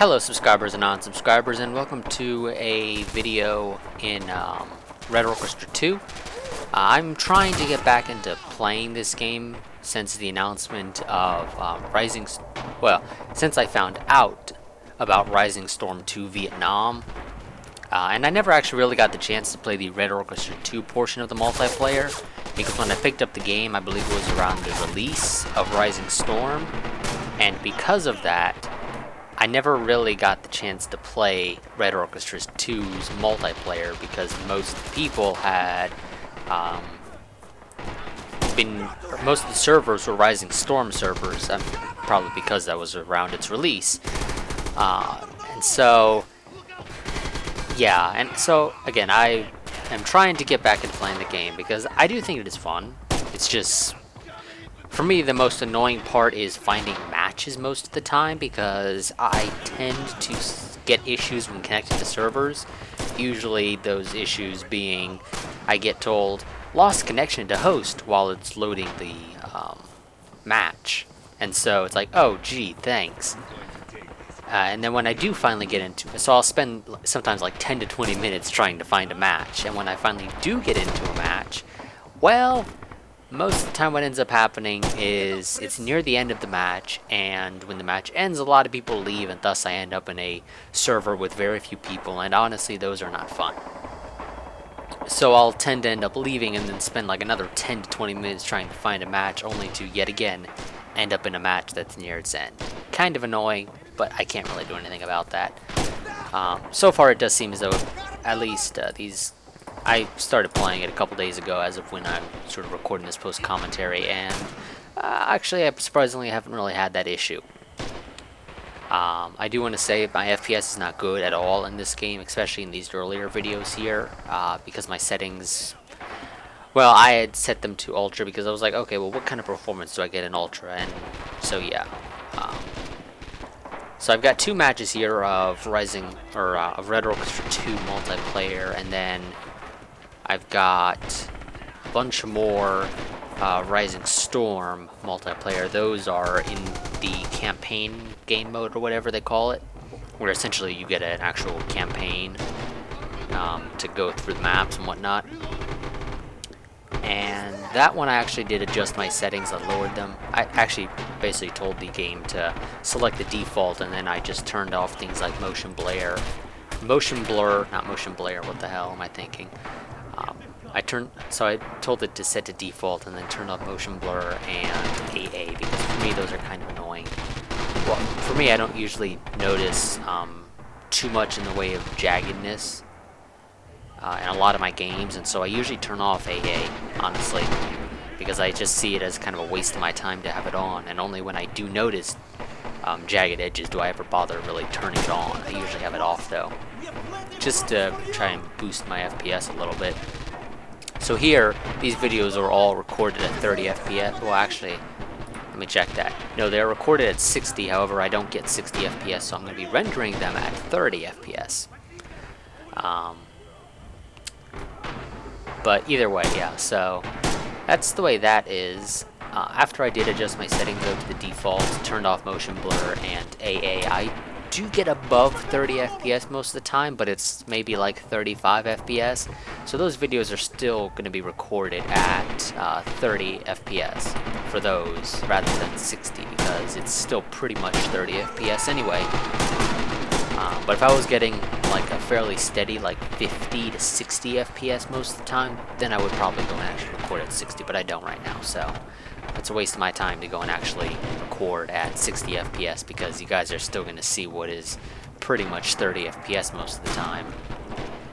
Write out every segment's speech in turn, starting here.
Hello subscribers and non-subscribers, and welcome to a video in Red Orchestra 2. I'm trying to get back into playing this game since the announcement of since I found out about Rising Storm 2 Vietnam. And I never actually really got the chance to play the Red Orchestra 2 portion of the multiplayer, because when I picked up the game, I believe it was around the release of Rising Storm, and because of that, I never really got the chance to play Red Orchestra 2's multiplayer because most people had most of the servers were Rising Storm servers, probably because that was around its release. And so again, I am trying to get back into playing the game because I do think it is fun. It's just, for me, the most annoying part is finding matches most of the time, because I tend to get issues when connecting to servers. Usually those issues being, I get told, lost connection to host while it's loading the match. And so it's like, oh gee, thanks. And then when I do finally get into it, so I'll spend sometimes like 10 to 20 minutes trying to find a match. And when I finally do get into a match, well, most of the time what ends up happening is it's near the end of the match, and when the match ends, a lot of people leave, and thus I end up in a server with very few people, and honestly, those are not fun. So I'll tend to end up leaving and then spend like another 10 to 20 minutes trying to find a match, only to yet again end up in a match that's near its end. Kind of annoying, but I can't really do anything about that. So far it does seem as though at least I started playing it a couple days ago as of when I'm sort of recording this post-commentary, and actually I surprisingly haven't really had that issue. I do want to say my FPS is not good at all in this game, especially in these earlier videos here, because my settings, well, I had set them to Ultra because I was like, okay, well, what kind of performance do I get in Ultra? And so yeah. So I've got two matches here of of Red Orchestra 2 multiplayer, and then I've got a bunch more Rising Storm multiplayer. Those are in the campaign game mode, or whatever they call it, where essentially you get an actual campaign to go through the maps and whatnot. And that one I actually did adjust my settings. I lowered them. I actually basically told the game to select the default, and then I just turned off things like motion blur, not motion blare, what the hell am I thinking? I told it to set to default and then turn off motion blur and AA, because for me those are kind of annoying. Well, for me, I don't usually notice too much in the way of jaggedness in a lot of my games, and so I usually turn off AA, honestly, because I just see it as kind of a waste of my time to have it on, and only when I do notice jagged edges do I ever bother really turning it on. I usually have it off though, just to try and boost my FPS a little bit. So here, these videos are all recorded at 30 FPS. Well, actually, let me check that. No, they're recorded at 60, however, I don't get 60 FPS, so I'm going to be rendering them at 30 FPS. But either way, yeah, so that's the way that is. After I did adjust my settings though to the default, turned off motion blur and AA, I do get above 30 FPS most of the time, but it's maybe like 35 FPS. So those videos are still going to be recorded at 30 FPS for those rather than 60, because it's still pretty much 30 FPS anyway. But if I was getting like a fairly steady like 50 to 60 FPS most of the time, then I would probably go and actually record at 60, but I don't right now, so it's a waste of my time to go and actually record at 60 FPS, because you guys are still going to see what is pretty much 30 FPS most of the time.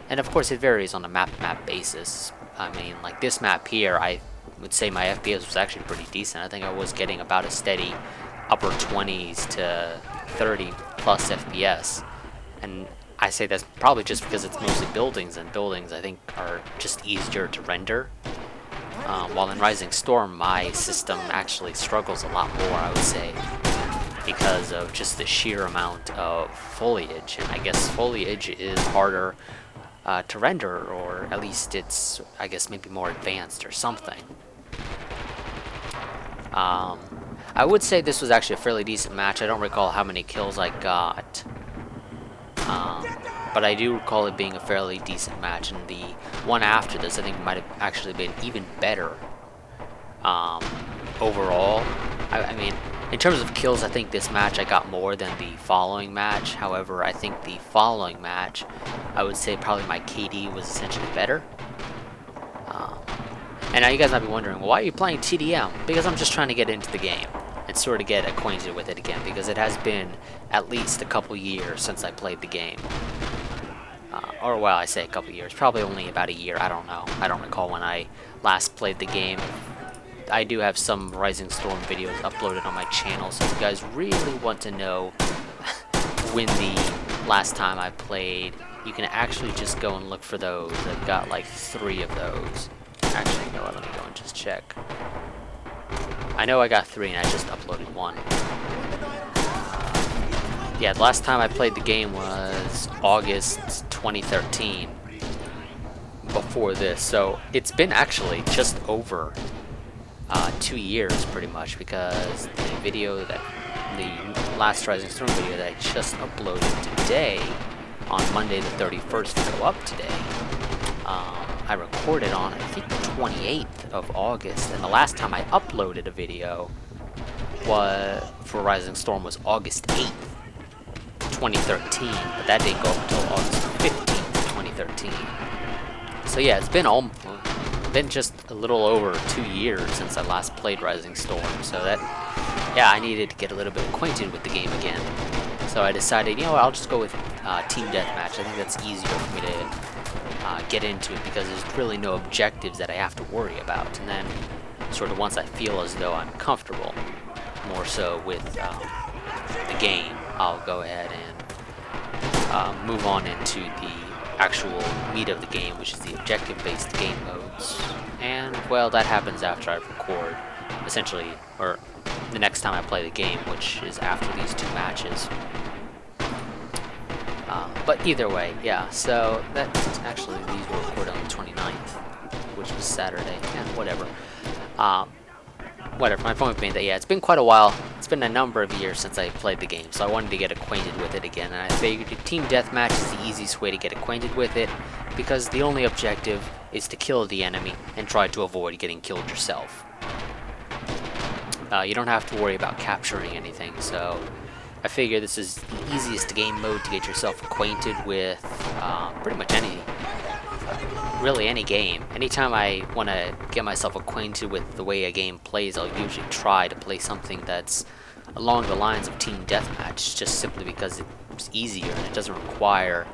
And of course it varies on a map-to-map basis. I mean, like this map here, I would say my FPS was actually pretty decent. I think I was getting about a steady upper 20s to 30 plus FPS. And I say that's probably just because it's mostly buildings, and buildings I think are just easier to render. While in Rising Storm, my system actually struggles a lot more, I would say, because of just the sheer amount of foliage. And I guess foliage is harder to render, or at least it's, I guess, maybe more advanced or something. I would say this was actually a fairly decent match. I don't recall how many kills I got. But I do recall it being a fairly decent match, and the one after this I think might have actually been even better overall. I mean, in terms of kills, I think this match I got more than the following match. However, I think the following match, I would say probably my KD was essentially better. And now you guys might be wondering, why are you playing TDM? Because I'm just trying to get into the game and sort of get acquainted with it again, because it has been at least a couple years since I played the game. Or, well, I say a couple years, probably only about a year, I don't know. I don't recall when I last played the game. I do have some Rising Storm videos uploaded on my channel, so if you guys really want to know when the last time I played, you can actually just go and look for those. I've got like 3 of those. Actually, no, let me go and just check. I know I got 3 and I just uploaded 1. Yeah, the last time I played the game was August 2013. Before this, so it's been actually just over 2 years pretty much, because the last Rising Storm video that I just uploaded today on Monday the 31st to go up today, I recorded on, I think, the 28th of August, and the last time I uploaded a video for Rising Storm was August 8th, 2013, but that didn't go up until August 15th, 2013. So yeah, it's been just a little over 2 years since I last played Rising Storm, so that, yeah, I needed to get a little bit acquainted with the game again. So I decided, you know what, I'll just go with Team Deathmatch. I think that's easier for me to get into it, because there's really no objectives that I have to worry about. And then, sort of once I feel as though I'm comfortable, more so with the game, I'll go ahead and move on into the actual meat of the game, which is the objective-based game modes. And, well, that happens after I record, essentially, or the next time I play the game, which is after these 2 matches. But either way, yeah, so that's actually, these were recorded on the 29th, which was Saturday, yeah, whatever. Whatever, my point being that, yeah, it's been quite a while. It's been a number of years since I played the game, so I wanted to get acquainted with it again, and I figured Team Deathmatch is the easiest way to get acquainted with it, because the only objective is to kill the enemy and try to avoid getting killed yourself. You don't have to worry about capturing anything, so I figure this is the easiest game mode to get yourself acquainted with pretty much really any game. Anytime I want to get myself acquainted with the way a game plays, I'll usually try to play something that's along the lines of Team Deathmatch, just simply because it's easier and it doesn't require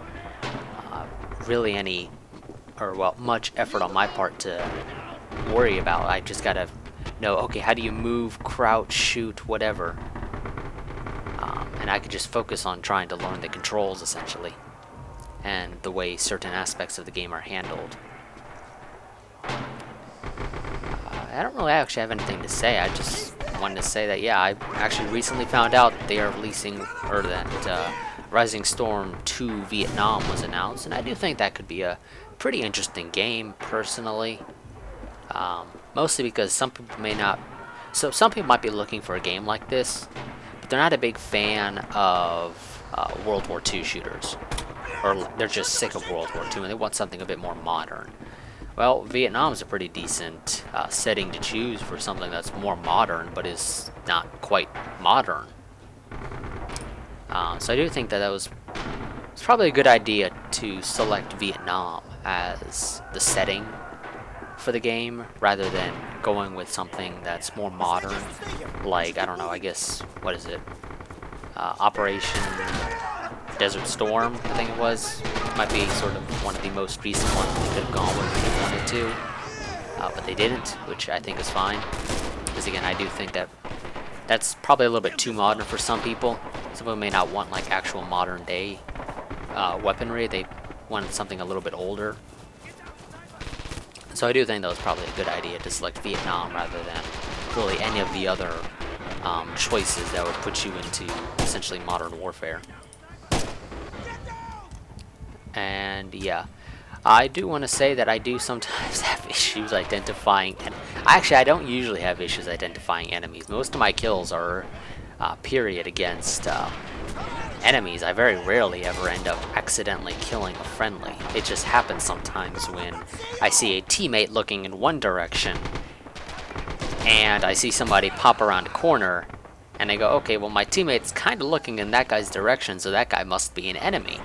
really much effort on my part to worry about. I just gotta know, okay, how do you move, crouch, shoot, whatever. And I could just focus on trying to learn the controls, essentially, and the way certain aspects of the game are handled. I don't really actually have anything to say. I just wanted to say that, yeah, I actually recently found out that they are releasing, or that Rising Storm 2 Vietnam was announced, and I do think that could be a pretty interesting game, personally. Mostly because some people might be looking for a game like this, but they're not a big fan of World War II shooters, or they're just sick of World War II and they want something a bit more modern. Well, Vietnam is a pretty decent setting to choose for something that's more modern, but is not quite modern. So I do think that it's probably a good idea to select Vietnam as the setting for the game, rather than going with something that's more modern, like, I don't know, I guess, what is it? Operation Desert Storm, I think it was. Might be sort of one of the most recent ones they could have gone with if they wanted to, but they didn't, which I think is fine. Because again, I do think that that's probably a little bit too modern for some people. Some people may not want like actual modern day weaponry. They wanted something a little bit older. So I do think that was probably a good idea to select Vietnam rather than really any of the other choices that would put you into essentially modern warfare. And yeah, I do want to say that I do sometimes have issues identifying, and actually I don't usually have issues identifying enemies. Most of my kills are period against enemies, I very rarely ever end up accidentally killing a friendly. It just happens sometimes when I see a teammate looking in one direction and I see somebody pop around a corner and I go, okay, well my teammate's kind of looking in that guy's direction, so that guy must be an enemy.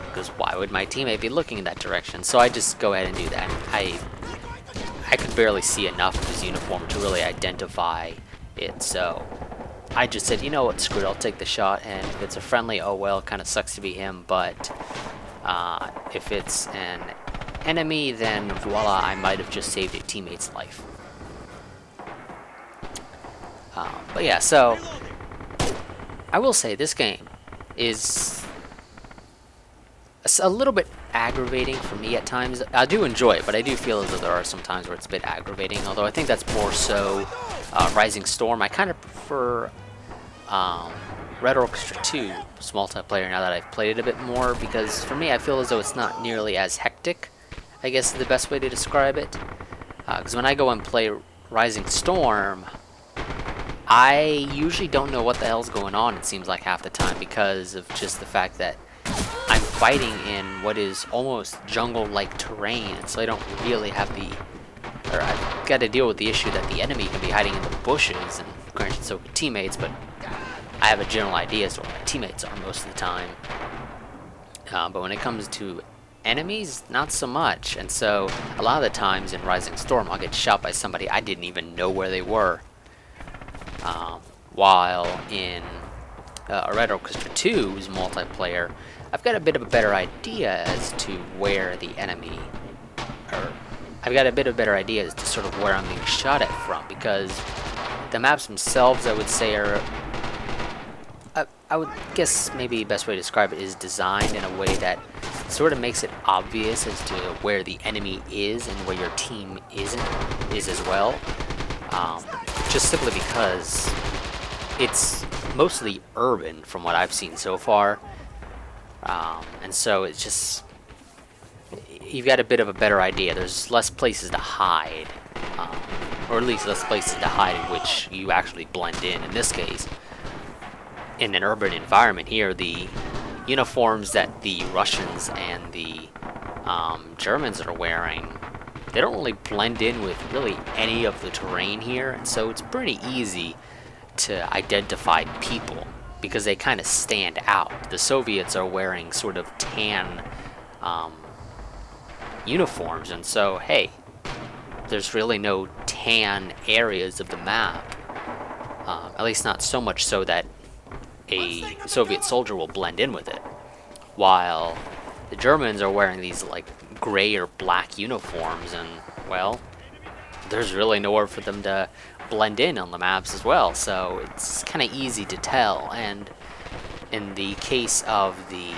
Because why would my teammate be looking in that direction? So I just go ahead and do that. I could barely see enough of his uniform to really identify it, so I just said, you know what, screw it, I'll take the shot, and if it's a friendly, oh well, it kind of sucks to be him, but if it's an enemy, then voila, I might have just saved a teammate's life. But yeah, so I will say this game is a little bit aggravating for me at times. I do enjoy it, but I do feel as though there are some times where it's a bit aggravating, although I think that's more so Rising Storm. I kind of prefer Red Orchestra 2's multiplayer now that I've played it a bit more, because for me I feel as though it's not nearly as hectic, I guess is the best way to describe it. Because when I go and play Rising Storm, I usually don't know what the hell's going on, it seems like, half the time, because of just the fact that I'm fighting in what is almost jungle-like terrain, and so I don't really have I've got to deal with the issue that the enemy can be hiding in the bushes, and granted so can teammates, but I have a general idea as to where my teammates are most of the time. But when it comes to enemies, not so much, and so a lot of the times in Rising Storm I'll get shot by somebody I didn't even know where they were. While in Red Orchestra 2's multiplayer, I've got a bit of a better idea as to where the enemy, or I've got a bit of a better idea as to sort of where I'm being shot at from, because the maps themselves, I would say, are, I would guess maybe the best way to describe it is designed in a way that sort of makes it obvious as to where the enemy is and where your team is as well. Just simply because it's mostly urban from what I've seen so far, and so it's just, you've got a bit of a better idea. There's less places to hide, or at least less places to hide in which you actually blend in. In this case, in an urban environment here, the uniforms that the Russians and the Germans are wearing, they don't really blend in with really any of the terrain here, and so it's pretty easy to identify people because they kind of stand out. The Soviets are wearing sort of tan uniforms, and so hey, there's really no tan areas of the map, at least not so much so that a Soviet soldier will blend in with it, while the Germans are wearing these like gray or black uniforms, and well, there's really nowhere for them to blend in on the maps as well, so it's kind of easy to tell. And in the case of the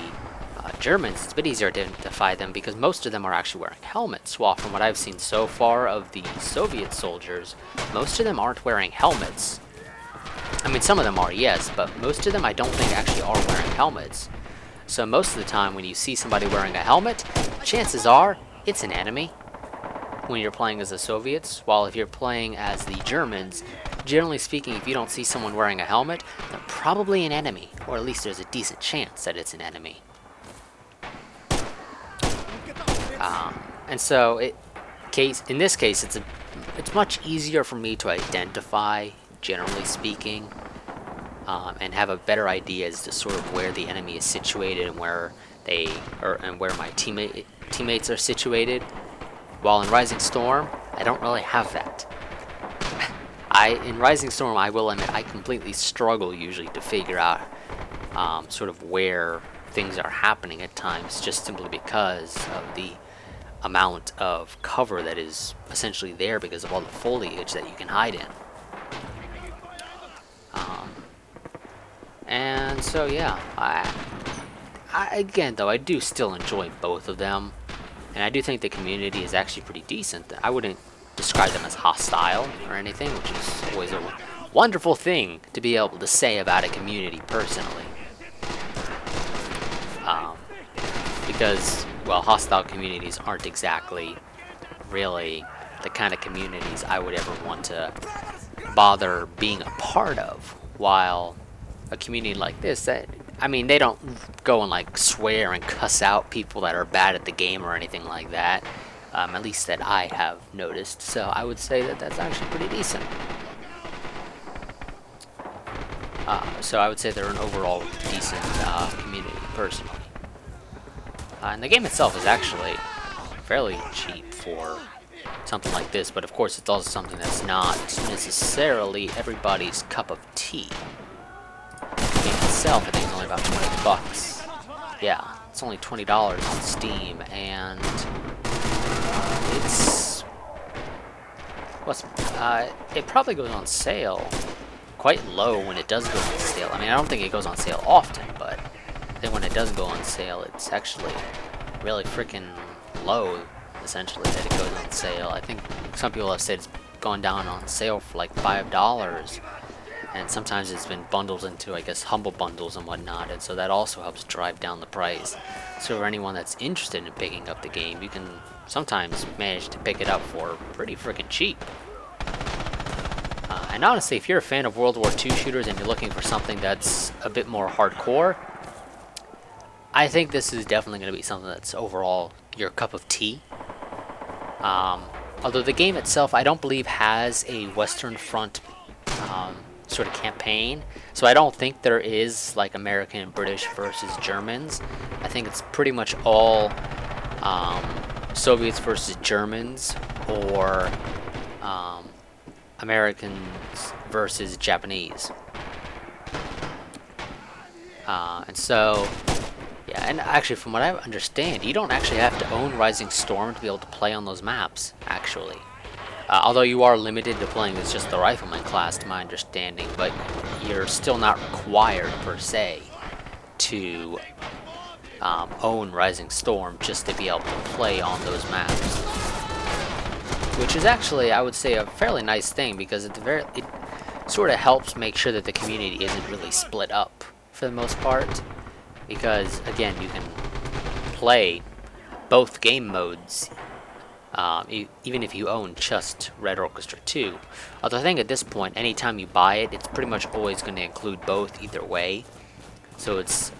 Germans, it's a bit easier to identify them because most of them are actually wearing helmets, while from what I've seen so far of the Soviet soldiers, most of them aren't wearing helmets. I mean, some of them are, yes, but most of them I don't think actually are wearing helmets. So most of the time when you see somebody wearing a helmet, chances are it's an enemy when you're playing as the Soviets, while if you're playing as the Germans, generally speaking, if you don't see someone wearing a helmet, they're probably an enemy, or at least there's a decent chance that it's an enemy. And so in this case, it's much easier for me to identify, generally speaking, and have a better idea as to sort of where the enemy is situated and where my teammates are situated. While in Rising Storm, I don't really have that. In Rising Storm, I will admit, I completely struggle usually to figure out sort of where things are happening at times, just simply because of the amount of cover that is essentially there because of all the foliage that you can hide in. And so yeah, again though, I do still enjoy both of them, and I do think the community is actually pretty decent. I wouldn't describe them as hostile or anything, which is always a wonderful thing to be able to say about a community personally. Because, well, hostile communities aren't exactly really the kind of communities I would ever want to bother being a part of, while a community like this, that I mean, they don't go and like swear and cuss out people that are bad at the game or anything like that. At least that I have noticed. So I would say that that's actually pretty decent. So I would say they're an overall decent community, personally. And the game itself is actually fairly cheap for something like this, but of course it's also something that's not necessarily everybody's cup of tea. The game itself, I think, is only about 20 bucks. Yeah, it's only $20 on Steam, and it's it probably goes on sale quite low when it does go on sale. I mean, I don't think it goes on sale often, but I think when it does go on sale, it's actually really freaking low, essentially, that it goes on sale. I think some people have said it's gone down on sale for like $5, and sometimes it's been bundled into, I guess, humble bundles and whatnot, and so that also helps drive down the price. So for anyone that's interested in picking up the game, you can sometimes manage to pick it up for pretty freaking cheap. And honestly, if you're a fan of World War II shooters and you're looking for something that's a bit more hardcore, I think this is definitely going to be something that's overall your cup of tea. Although the game itself, I don't believe, has a Western Front sort of campaign, so I don't think there is like American and British versus Germans. I think it's pretty much all Soviets versus Germans, or Americans versus Japanese. And so, yeah, and actually from what I understand, you don't actually have to own Rising Storm to be able to play on those maps, actually. Although you are limited to playing as just the Rifleman class, to my understanding, but you're still not required, per se, to own Rising Storm just to be able to play on those maps. Which is actually, I would say, a fairly nice thing, because it sort of helps make sure that the community isn't really split up for the most part. Because, again, you can play both game modes, even if you own just Red Orchestra 2. Although I think at this point, anytime you buy it, it's pretty much always going to include both either way. So it's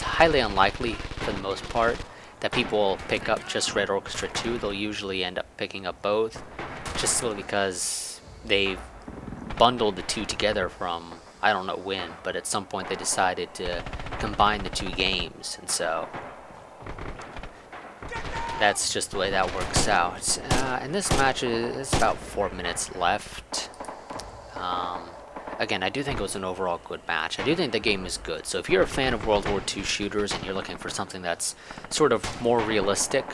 highly unlikely, for the most part, that people pick up just Red Orchestra 2. They'll usually end up picking up both, just simply because they've bundled the two together from, I don't know when, but at some point they decided to combine the two games, and so that's just the way that works out. And this match is about 4 minutes left. Again, I do think it was an overall good match. I do think the game is good. So if you're a fan of World War II shooters and you're looking for something that's sort of more realistic,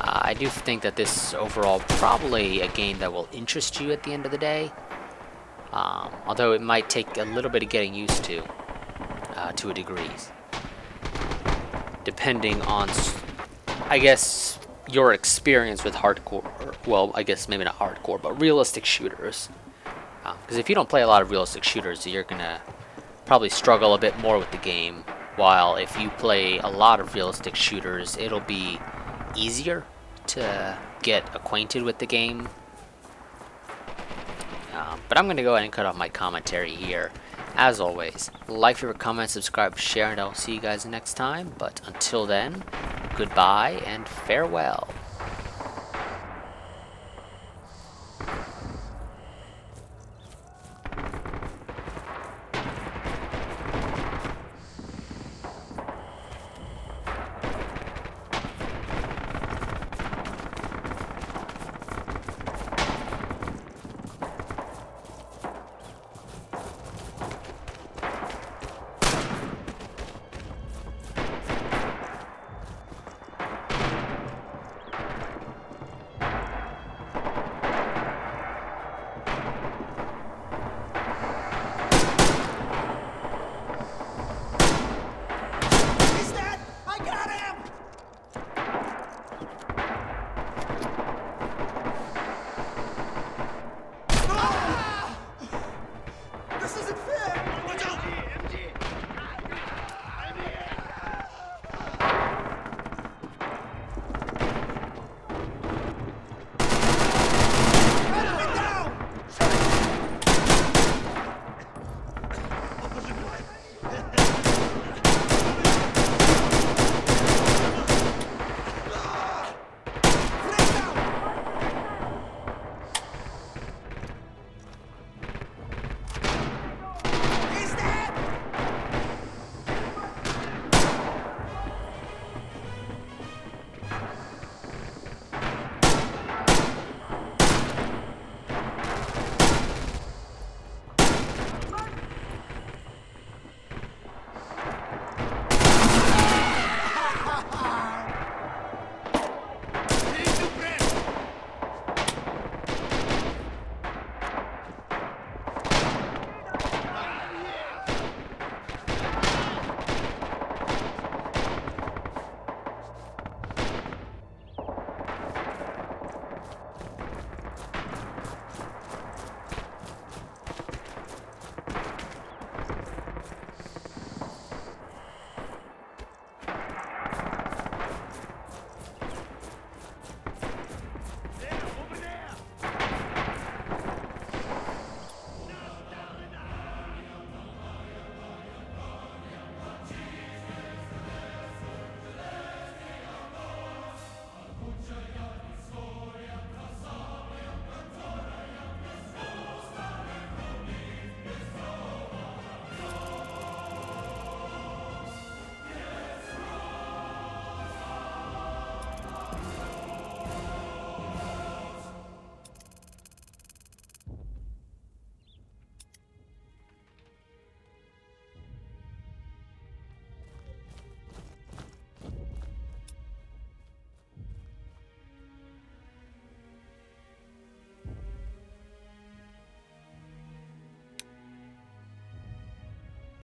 I do think that this is overall probably a game that will interest you at the end of the day. Although it might take a little bit of getting used to a degree. Depending on, I guess, your experience with hardcore, well, I guess maybe not hardcore, but realistic shooters. Because if you don't play a lot of realistic shooters, you're going to probably struggle a bit more with the game. While if you play a lot of realistic shooters, it'll be easier to get acquainted with the game. But I'm going to go ahead and cut off my commentary here. As always, like, favorite, comment, subscribe, share, and I'll see you guys next time. But until then, goodbye and farewell.